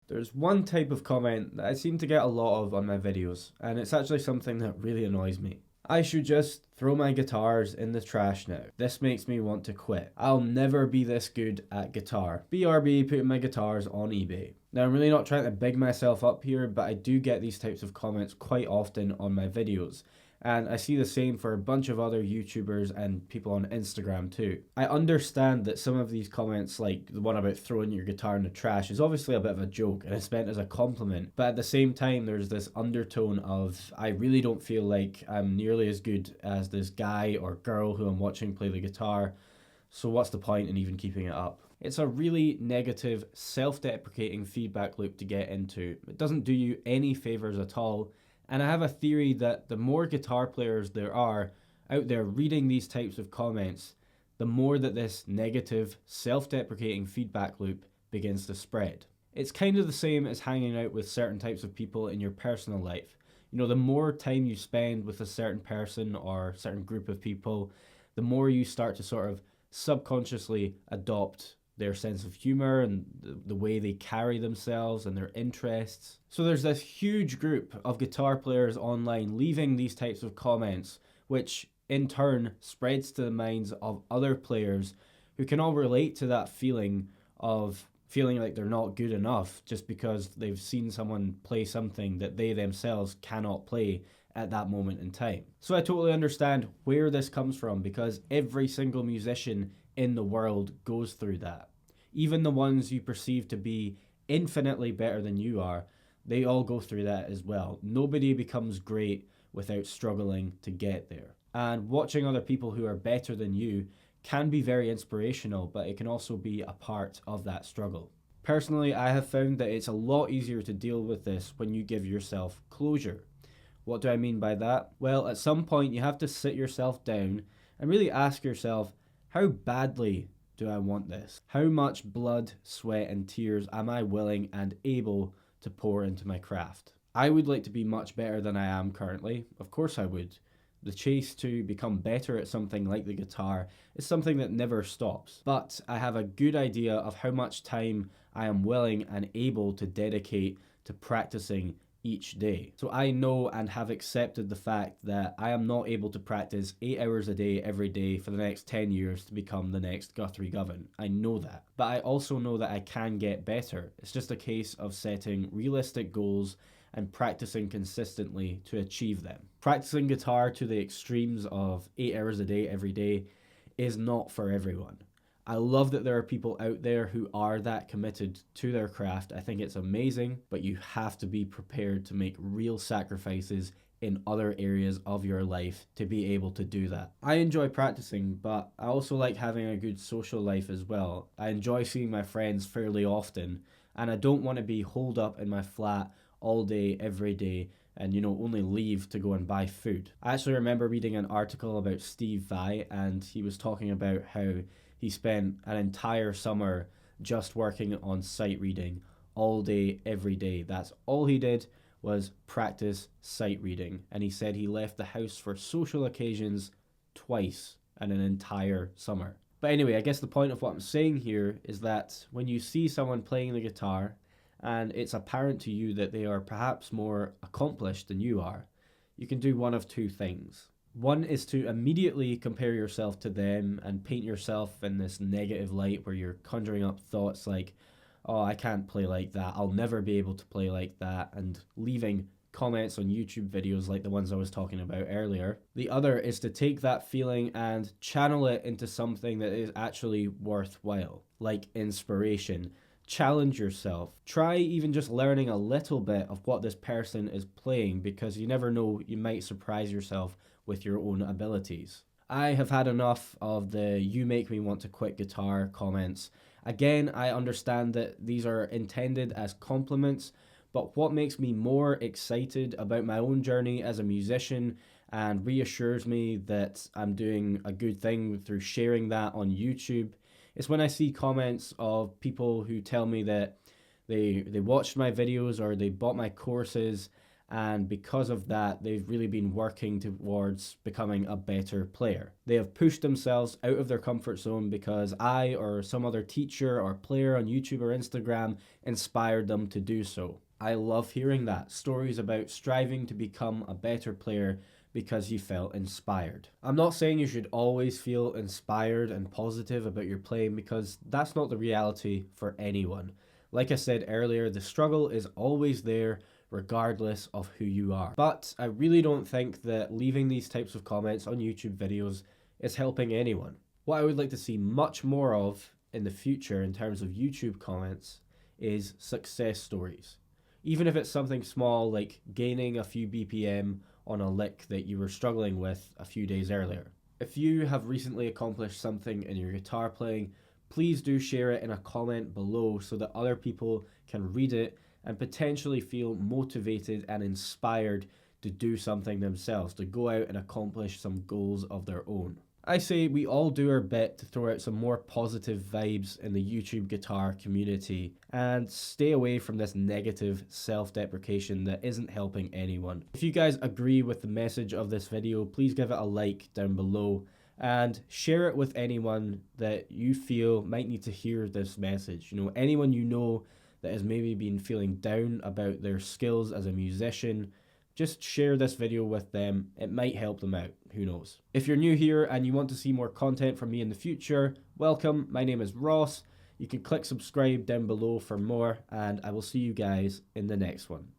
There's one type of comment that I seem to get a lot of on my videos, and it's actually something that really annoys me. I should just throw my guitars in the trash now. This makes me want to quit. I'll never be this good at guitar. BRB, putting my guitars on eBay. Now, I'm really not trying to big myself up here, but I do get these types of comments quite often on my videos. And I see the same for a bunch of other YouTubers and people on Instagram too. I understand that some of these comments, like the one about throwing your guitar in the trash, is obviously a bit of a joke and it's meant as a compliment. But at the same time, there's this undertone of, I really don't feel like I'm nearly as good as this guy or girl who I'm watching play the guitar. So what's the point in even keeping it up? It's a really negative, self-deprecating feedback loop to get into. It doesn't do you any favors at all. And I have a theory that the more guitar players there are out there reading these types of comments, the more that this negative, self-deprecating feedback loop begins to spread. It's kind of the same as hanging out with certain types of people in your personal life. You know, the more time you spend with a certain person or certain group of people, the more you start to sort of subconsciously adopt their sense of humor and the way they carry themselves and their interests. So there's this huge group of guitar players online leaving these types of comments, which in turn spreads to the minds of other players who can all relate to that feeling of feeling like they're not good enough just because they've seen someone play something that they themselves cannot play at that moment in time. So I totally understand where this comes from, because every single musician in the world goes through that. Even the ones you perceive to be infinitely better than you are, they all go through that as well. Nobody becomes great without struggling to get there. And watching other people who are better than you can be very inspirational, but it can also be a part of that struggle. Personally, I have found that it's a lot easier to deal with this when you give yourself closure. What do I mean by that? Well, at some point you have to sit yourself down and really ask yourself, how badly do I want this? How much blood, sweat, and tears am I willing and able to pour into my craft? I would like to be much better than I am currently. Of course I would. The chase to become better at something like the guitar is something that never stops. But I have a good idea of how much time I am willing and able to dedicate to practicing each day. So I know and have accepted the fact that I am not able to practice 8 hours a day every day for the next 10 years to become the next Guthrie Govan. I know that. But I also know that I can get better. It's just a case of setting realistic goals and practicing consistently to achieve them. Practicing guitar to the extremes of 8 hours a day every day is not for everyone. I love that there are people out there who are that committed to their craft. I think it's amazing, but you have to be prepared to make real sacrifices in other areas of your life to be able to do that. I enjoy practicing, but I also like having a good social life as well. I enjoy seeing my friends fairly often, and I don't want to be holed up in my flat all day, every day, and only leave to go and buy food. I actually remember reading an article about Steve Vai, and he was talking about how he spent an entire summer just working on sight reading all day, every day. That's all he did, was practice sight reading. And he said he left the house for social occasions twice in an entire summer. But anyway, I guess the point of what I'm saying here is that when you see someone playing the guitar and it's apparent to you that they are perhaps more accomplished than you are, you can do one of two things. One is to immediately compare yourself to them and paint yourself in this negative light where you're conjuring up thoughts like, oh, I can't play like that, I'll never be able to play like that, and leaving comments on YouTube videos like the ones I was talking about earlier. The other is to take that feeling and channel it into something that is actually worthwhile, like inspiration. Challenge yourself. Try even just learning a little bit of what this person is playing, because you never know, you might surprise yourself with your own abilities. I have had enough of the "you make me want to quit guitar" comments. Again, I understand that these are intended as compliments, but what makes me more excited about my own journey as a musician and reassures me that I'm doing a good thing through sharing that on YouTube is when I see comments of people who tell me that they watched my videos or they bought my courses And because of that, they've really been working towards becoming a better player. They have pushed themselves out of their comfort zone because I or some other teacher or player on YouTube or Instagram inspired them to do so. I love hearing that. Stories about striving to become a better player because you felt inspired. I'm not saying you should always feel inspired and positive about your playing, because that's not the reality for anyone. Like I said earlier, the struggle is always there regardless of who you are. But I really don't think that leaving these types of comments on YouTube videos is helping anyone. What I would like to see much more of in the future in terms of YouTube comments is success stories. Even if it's something small like gaining a few BPM on a lick that you were struggling with a few days earlier. If you have recently accomplished something in your guitar playing, please do share it in a comment below so that other people can read it and potentially feel motivated and inspired to do something themselves, to go out and accomplish some goals of their own. I say we all do our bit to throw out some more positive vibes in the YouTube guitar community and stay away from this negative self-deprecation that isn't helping anyone. If you guys agree with the message of this video, please give it a like down below and share it with anyone that you feel might need to hear this message. You know, anyone you know that has maybe been feeling down about their skills as a musician, just share this video with them. It might help them out, who knows. If you're new here and you want to see more content from me in the future, welcome. My name is Ross. You can click subscribe down below for more, and I will see you guys in the next one.